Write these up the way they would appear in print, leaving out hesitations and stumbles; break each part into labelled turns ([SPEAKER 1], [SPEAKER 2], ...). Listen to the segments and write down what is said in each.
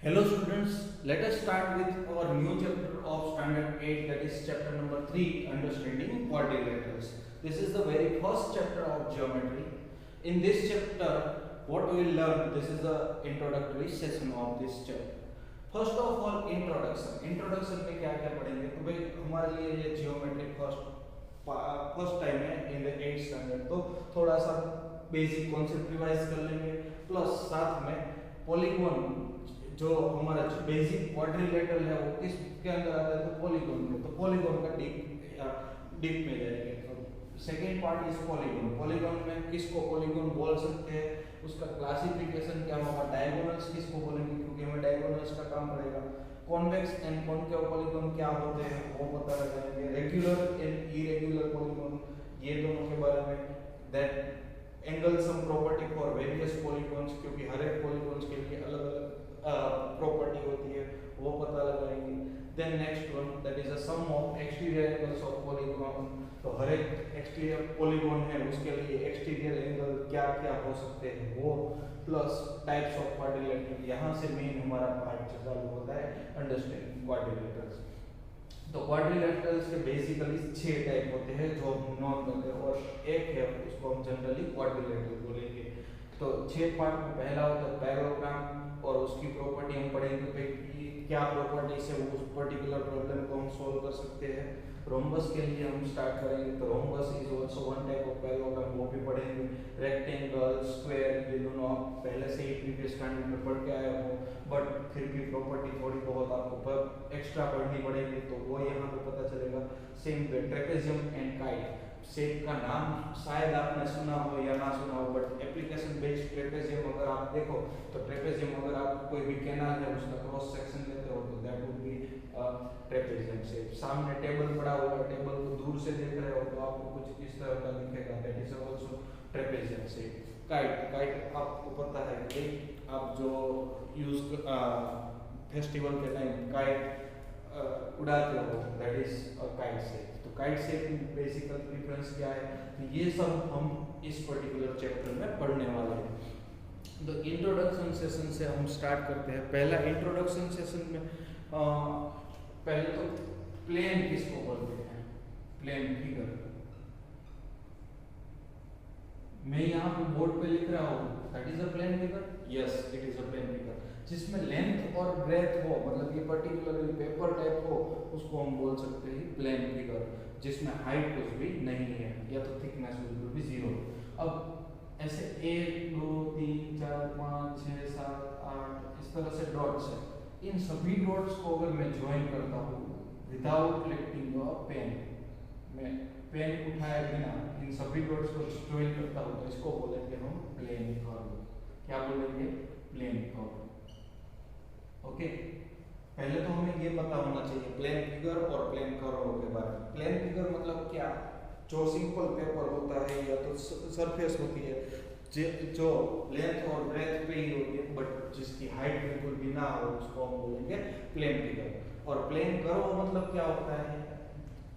[SPEAKER 1] Hello students, let us start with our new chapter of standard 8, that is chapter number 3, understanding quadrilaterals. This is the very first chapter of geometry. In this chapter what we will learn, this is the introductory session of this chapter. First of all introduction में क्या क्या पढ़ेंगे, तो भाई हमारे लिए ये geometry first time है इन द 8th स्टैंडर्ड, तो थोड़ा सा बेसिक कॉन्सेप्ट रिवाइज कर लेंगे, प्लस साथ में पॉलीगॉन जो हमारा बेसिक क्वाड्रिलेटरल है वो किसके अंदर आता है, तो पॉलीगॉन में, तो पॉलीगॉन का डीप में जाएंगे। तो सेकेंड पार्ट इज पॉलीगॉन में किसको पॉलीगॉन बोल सकते हैं, उसका क्लासिफिकेशन क्या होगा, डायगोनल्स किसको बोलेंगे क्योंकि हमें डायगोनल्स का काम पड़ेगा, कॉन्वेक्स एंड कॉनकेव पॉलीगॉन क्या होते हैं वो पता लगाएंगे, रेगुलर एंड इरेगुलर पॉलीगॉन ये दोनों के बारे में, that angle sum property for various polygons क्योंकि हर एक पॉलीगॉन्स के लिए अलग अलग प्रॉपर्टी होती है वो पता लगाएंगे। Then next one that is a sum of exterior angles of polygon, तो हर एक एक्सटीरियर पॉलीगॉन है उसके लिए एक्सटीरियर एंगल क्या क्या हो सकते हैं वो, प्लस टाइप्स ऑफ क्वाड्रिलेटरल, यहाँ से मेन हमारा पार्ट चालू होता है अंडरस्टैंडिंग क्वाड्रिलेटरल्स। तो क्वाड्रिलेटरल्स के बेसिकली 6 टाइप होते हैं जो हम नोट करते हैं, और एक है उसको हम जनरली क्वाड्रिलेटरल बोलेंगे। तो 6 पार्ट में पहला होता है पैरेललोग्राम, और उसकी प्रॉपर्टी हम पढ़ेंगे कि क्या प्रॉपर्टी से वो उस पर्टिकुलर प्रॉब्लम को हम सॉल्व कर सकते हैं। रोम्बस के लिए हम स्टार्ट करेंगे, तो rhombus is also one type of parallelogram, वो भी पढ़ेंगे। रेक्टेंगल, स्क्वायर, ये दोनों आप पहले से ही प्रीवियस स्टैंडर्ड में पढ़ के आए हो, बट फिर भी प्रॉपर्टी थोड़ी बहुत आपको एक्स्ट्रा पढ़नी पड़ेगी, तो वो यहाँ पे पता चलेगा। Same way trapezium and kite, shape का नाम शायद आपने सुना हो या ना सुना हो, बट एप्लीकेशन बेस्ड ट्रेपेजियम अगर आप देखो तो ट्रेपेजियम अगर आप कोई भी कैनाल है उसका क्रॉस सेक्शन लेते हो तो that would be trapezium shape. सामने टेबल पड़ा हुआ है, टेबल को दूर से देख रहे हो तो आपको कुछ इस तरह का दिखेगा, that is also trapezium shape. Kite आपको पता है कि आप जो यूज फेस्टिवल के टाइम काइट उड़ाते हो, that is a kite shape. तो काइट शेप की बेसिकल डिफरेंस क्या है, तो ये सब हम इस पर्टिकुलर चैप्टर में पढ़ने वाले हैं। तो इंट्रोडक्शन सेशन से हम स्टार्ट करते हैं। पहला इंट्रोडक्शन सेशन में पहले तो प्लेन किसको बोलते हैं, प्लेन फिगर। मैं यहाँ पे बोर्ड पे लिख रहा हूँ that is a plane figure, yes it is a plane figure, जिसमें लेंथ और ब्रेथ हो, मतलब ये पर्टिकुलरली पेपर टाइप हो, उसको हम बोल सकते हैं प्लेन फिगर, जिसमें हाइट कुछ भी नहीं है या तो थिकनेस बिल्कुल भी 0। अब ऐसे 1 2 3 4 5 6 7 8 इस तरह से डॉट्स है, इन सभी डॉट्स को अगर मैं ज्वाइन करता हूँ विदाउट लिफ्टिंग अ पेन, मैं पेन उठाए बिना इन सभी डॉट्स को ज्वाइन करता हूँ तो इसको बोलेंगे हम प्लेन कर्व। क्या बोलेंगे, प्लेन कर्व। ओके, पहले तो हमें ये पता होना चाहिए प्लेन फिगर और प्लेन कर्व के बारे में। प्लेन फिगर मतलब क्या, जो सिंपल पेपर होता है या तो सरफेस होती है जो लेंथ और ब्रेथ पे ही होती है, बट जिसकी हाइट बिल्कुल भी ना हो उसको हम बोलेंगे प्लेन फिगर। और प्लेन कर्व मतलब क्या होता है,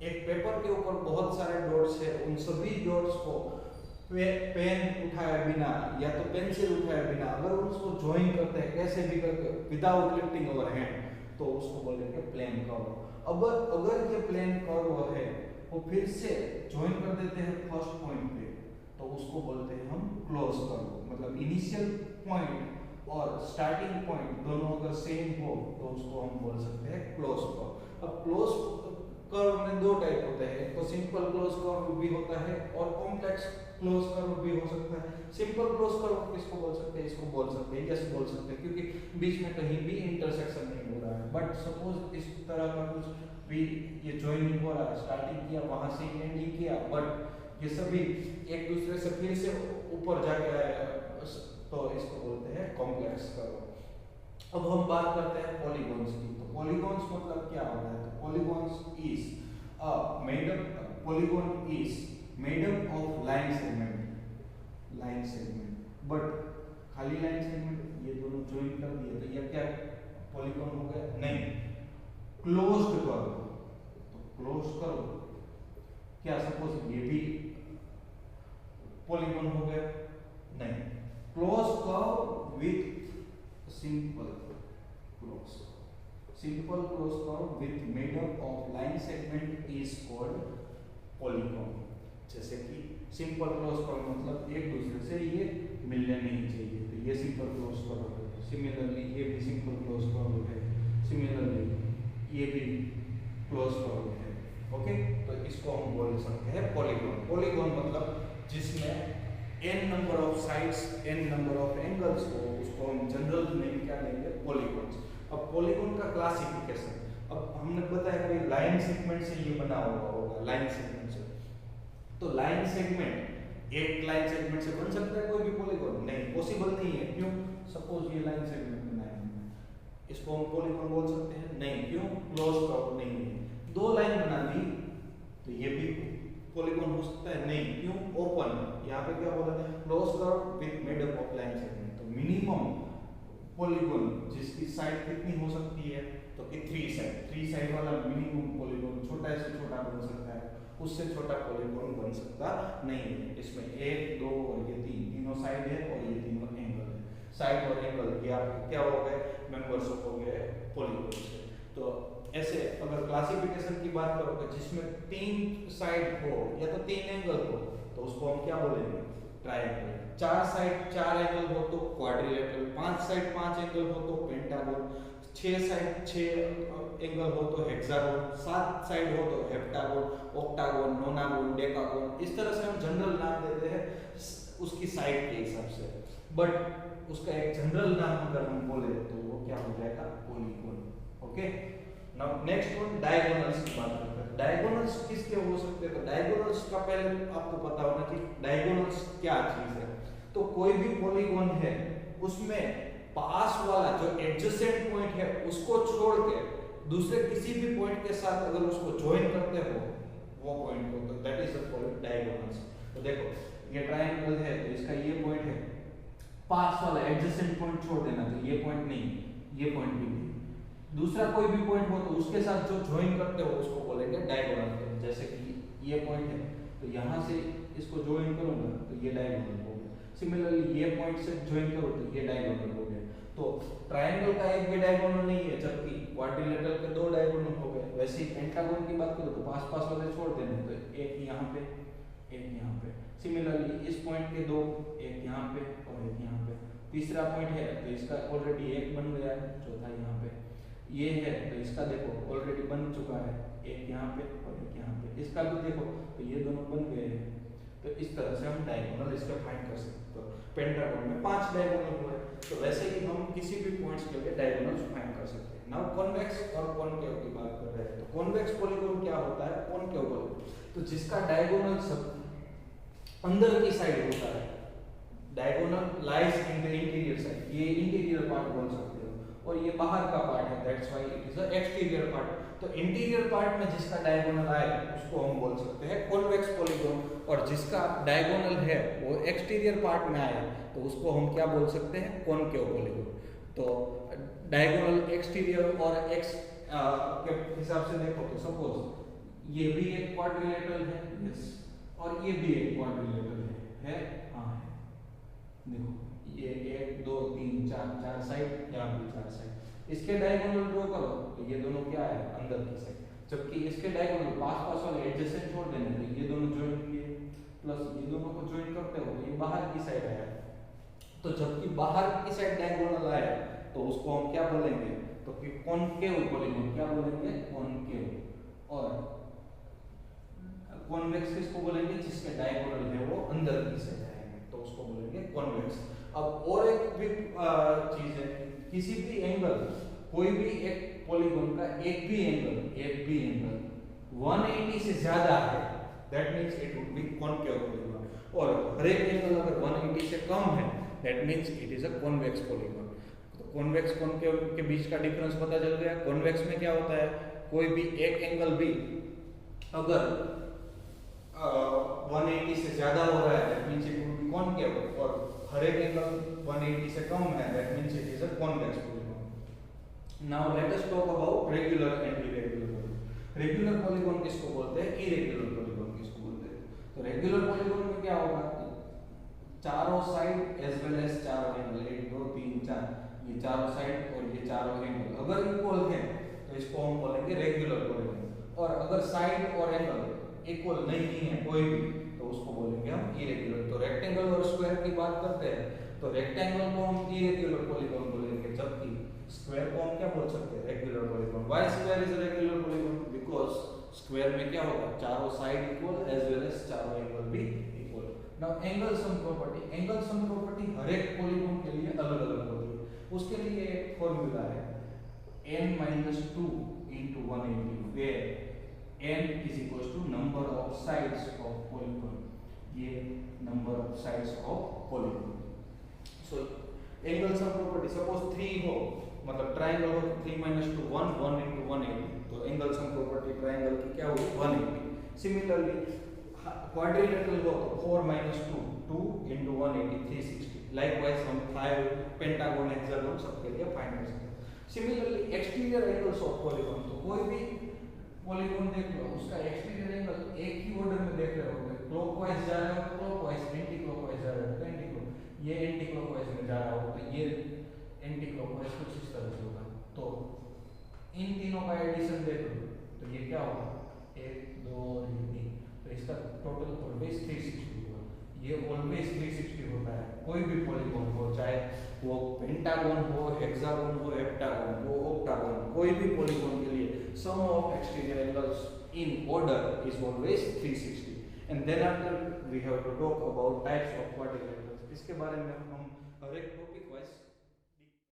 [SPEAKER 1] एक पेपर के ऊपर बहुत सारे डॉट्स है, उन सभी डॉट्स को पेन उठाए बिना या तो पेंसिल उठाए बिना अगर उसको ज्वाइन करते हैं कैसे भी करके विदाउट लिफ्टिंग ओवर हैंड, तो उसको बोलेंगे प्लेन कर्व। अगर ये प्लेन कर्व है वो फिर से ज्वाइन कर देते हैं फर्स्ट पॉइंट पे, तो उसको बोलते हैं हम क्लोज कर्व। मतलब इनिशियल पॉइंट और स्टार्टिंग पॉइंट दोनों अगर सेम हो तो उसको हम बोल सकते हैं क्लोज कर्व। अब क्लोज कर्व में 2 टाइप होते हैं, तो सिंपल क्लोज कर्व भी होता है और कॉम्प्लेक्स क्लोज कर्व भी हो सकता है। सिंपल क्लोज कर्व किसको बोल सकते हैं, इसको बोल सकते हैं, यस बोल सकते हैं, क्योंकि बीच में कहीं भी इंटरसेक्शन नहीं हो रहा है। बट सपोज इस तरह का कुछ भी ये ज्वाइनिंग हो रहा है, स्टार्टिंग किया वहां से एंडिंग किया, बट ये सभी एक दूसरे से फिर से ऊपर जाके आए, तो इसको बोलते हैं कॉम्प्लेक्स कर्व। अब हम बात करते हैं पॉलीगॉन्स की। तो पॉलीगॉन्स मतलब क्या होता है, तो polygons is polygon is made up of line segment, but खाली लाइन सेगमेंट ये दोनों ज्वाइन कर दिए तो ये क्या पॉलीगॉन हो गया, नहीं, क्लोज्ड कर्व। तो क्लोज्ड कर्व क्या, सपोज ये भी पॉलीगॉन हो गया, नहीं, close curve with simple closed curve. Simple closed curve with made up of line segment is called polygon. जैसे कि सिंपल क्लोज कर्व मतलब एक दूसरे से ये मिलने नहीं चाहिए, तो ये सिंपल क्लोज कर्व है। सिमिलरली ये भी सिंपल क्लोज कर्व है, सिमिलरली ये भी क्लोज कर्व है। ओके, तो इसको हम बोल सकते हैं पॉलीगॉन। पॉलीगॉन मतलब जिसमें n number of sides, n number of angles हो, उसको हम जनरल नेम क्या देंगे, पॉलीगॉन्स। अब पॉलीगॉन का क्लासिफिकेशन, अब हमने बताया कि लाइन सेगमेंट से ये बना हुआ होगा, लाइन सेगमेंट से। तो लाइन सेगमेंट, एक लाइन सेगमेंट से बन सकता है कोई भी पॉलीगॉन? नहीं, पॉसिबल नहीं है। क्यों? सपोज ये लाइन सेगमेंट बनाया हमने, इसको हम पॉलीगॉन बोल सकते हैं? नहीं। क्यों? क्लोज कर्व नहीं है। दो लाइन बना दी तो ये भी पॉलीगॉन हो सकता है? नहीं। क्यों? ओपन, यहाँ पे क्या बोला है, close curve with made up of line segment. तो मिनिमम पॉलीगॉन जिसकी साइड कितनी हो सकती है, तो कि 3 साइड वाला मिनिमम पॉलीगॉन छोटा से छोटा बन सकता है, उससे छोटा पॉलीगॉन बन सकता नहीं है। इसमें 1, 2 और ये 3 तीनों साइड है और ये तीनों एंगल है। साइड और एंगल ये आपके क्या हो गए, मेंबर्स हो गए पॉलीगॉन से। तो ऐसे अगर क्लासिफिकेशन की बात करोगे जिसमें 3 साइड हो या तो 3 एंगल हो, तो उसको हम क्या बोलेंगे, ट्रायंगल। 4 साइड 4 एंगल हो तो क्वाड्रिलेटरल, 5 साइड 5 एंगल हो तो पेंटागन, 6 साइड 6 एंगल हो तो हेक्सागोन, 7 साइड हो तो हेप्टागोन, ऑक्टागोन, नोनागोन, डेकागोन। इस तरह से हम जनरल नाम देते हैं उसकी साइड के हिसाब से। बट उसका एक जनरल नाम अगर हम बोले तो वो क्या हो जाएगा, polygon. Okay, now next one diagonals की बात करते हैं। डायगोनल्स किसके हो सकते हैं? तो डायगोनल्स का पहले आपको पता होना कि डायगोनल्स क्या चीज है। तो कोई भी पॉलीगॉन है उसमें पास वाला जो एडजेसेंट पॉइंट है उसको छोड़ के दूसरे किसी भी पॉइंट के साथ अगर उसको ज्वाइन करते हो वो पॉइंट को, तो दैट इज कॉल्ड डायगोनल्स। तो देखो ये ट्रायंगल है तो इसका ये पॉइंट है, पास वाला एडजेसेंट पॉइंट छोड़ देना, तो ये पॉइंट नहीं, ये पॉइंट भी नहीं। दूसरा कोई भी पॉइंट हो तो उसके साथ जो ज्वाइन करते हो उसको बोलेंगे डायगोनल। तो जैसे कि ये पॉइंट है तो यहाँ से इसको ज्वाइन करूंगा तो ये डायगोनल हो गया। सिमिलरली ये पॉइंट से ज्वाइन करो तो ये डायगोनल हो गया। तो ट्रायंगल का एक भी डायगोनल नहीं है, जबकि क्वाड्रिलेटरल के 2 डायगोनल हो गए। वैसे ही पेंटागन की बात करो तो पास पास वाले छोड़ देने, तो एक यहाँ पे एक यहाँ पे। सिमिलरली इस पॉइंट के 2, एक यहाँ पे और एक यहाँ पे। तीसरा पॉइंट है तो इसका ऑलरेडी एक बन गया है, चौथा यहाँ पे। ये है तो इसका देखो ऑलरेडी बन चुका है, एक यहाँ पे और एक यहाँ पे। इसका भी देखो तो ये दोनों बन गए हैं। तो इस तरह से हम डायगोनल इसका फाइंड कर सकते हैं। तो पेंटागन में 5 डायगोनल हुए, तो वैसे ही हम किसी भी पॉइंट्स के लिए डायगोनल्स फाइंड कर सकते हैं। नाउ कॉन्वेक्स और कॉनकेव की बात कर रहे हैं। तो कॉन्वेक्स पॉलीगॉन क्या होता है, कॉनकेव पॉलीगॉन तो जिसका डायगोनल सब अंदर की साइड होता है, diagonal lies in the interior side, ये इंटीरियर पार्ट बोल सकते हो, और ये बाहर का पार्ट है, that's why it is a exterior part. तो इंटीरियर पार्ट में जिसका डायगोनल आए उसको हम बोल सकते हैं कॉन्वेक्स पॉलीगॉन, और जिसका डायगोनल है वो एक्सटीरियर पार्ट में आए तो उसको हम क्या बोल सकते हैं, कॉनकेव पॉलीगॉन। तो डायगोनल एक्सटीरियर और एक्स के हिसाब से देखो तो सपोज ये भी एक क्वाड्रिलेटरल है, यस, और ये भी एक क्वाड्रिलेटरल है, हाँ है। देखो ये 1 2 3 4 साइड, यहाँ भी 4 साइड। इसके डायगोनल ड्रॉ करो तो ये दोनों क्या है, अंदर की साइड, जबकि इसके डायगोनल पास पास वाले एडजेसेंट छोड़ देने, तो ये दोनों ज्वाइन किए प्लस ये दोनों को ज्वाइन करते हो तो ये बाहर की साइड आया। तो जबकि बाहर की साइड डायगोनल आए तो उसको हम क्या बोलेंगे, तो कि कॉनकेव पॉलीगॉन, क्या बोलेंगे, कॉनकेव। और कॉन्वेक्स किसको बोलेंगे, जिसके डायगोनल है वो अंदर की साइड आएंगे तो उसको बोलेंगे कॉन्वेक्स। अब और एक भी चीज है, किसी भी एंगल, कोई भी एक पॉलीगॉन का एक भी एंगल 180 से ज्यादा है, that means it would be concave polygon. और हर एक एंगल अगर 180 से कम है that means it is a convex polygon. तो कॉन्वेक्स कॉनकेव के बीच का डिफरेंस पता चल गया। कॉन्वेक्स में क्या होता है, कोई भी एक एंगल भी अगर 180 से ज्यादा हो रहा है that means it would be concave, और हर एक एंगल 180 से कम है that means it is a convex polygon. Now let us talk about regular and irregular polygon. Regular polygon किसको बोलते हैं, इरेगुलर पॉलीगॉन किसको बोलते हैं। तो रेगुलर पॉलीगॉन में क्या होगा, चारों साइड एज वेल एज चारों एंगल 1 2 3 4 ये चारों साइड और ये चारों एंगल अगर इक्वल है तो इसको हम बोलेंगे रेगुलर पॉलीगॉन, और अगर साइड और एंगल इक्वल नहीं है कोई भी तो उसको बोलेंगे हम इरेगुलर। तो रेक्टेंगल और स्क्वायर की बात करते हैं तो रेक्टेंगल को हम इरेगुलर पॉलीगॉन बोलेंगे, जबकि स्क्वायर को हम क्या बोल सकते हैं, regular polygon. Why square is a regular polygon? Because square में क्या होगा, चारों side equal as well as चारों एंगल भी equal. Now angle sum property हर एक पॉलीगॉन के लिए अलग अलग होती है। उसके लिए एक फॉर्मूला है n-2 into 180 where n is equals to number of sides of polygon, ये number of sides of polygon। so angle sum property suppose 3 हो, मतलब ट्रायंगल हो, 3 - 2 1 into 180, तो एंगल सम प्रॉपर्टी ट्रायंगल की क्या होगी, 180। सिमिलरली क्वाड्रिलेटरल हो तो 4 - 2 2 into 180 360। लाइकवाइज हम 5 पेंटागन हेक्सागन सबके लिए फाइंड कर सकते हैं। Similarly exterior angles of polygon, तो कोई भी पॉलीगॉन देख लो उसका एक्सटीरियर एंगल एक ही ऑर्डर में देख रहे होगे, क्लॉकवाइज जा रहे हो क्लॉकवाइज, एंटी क्लॉकवाइज जा रहे हो तो एंटी क्लॉक, ये एंटी क्लॉकवाइज में जा रहा हो तो ये एंटी क्लॉकवाइज कुछ इस तरह से होगा। तो इन तीनों का एडिशन देख लो तो ये क्या होगा, 1 2 और 3, तो इसका टोटल ऑलवेज 360 होगा। ये ऑलवेज 360 होता है कोई भी पॉलीगॉन हो, चाहे वो पेंटागन हो, हेक्सागन हो, हेप्टागन हो, ऑक्टागन, कोई भी पॉलीगॉन के लिए sum of exterior angles in order is always 360। And then after we have to talk about types of quadrilaterals. इसके बारे में हम हर एक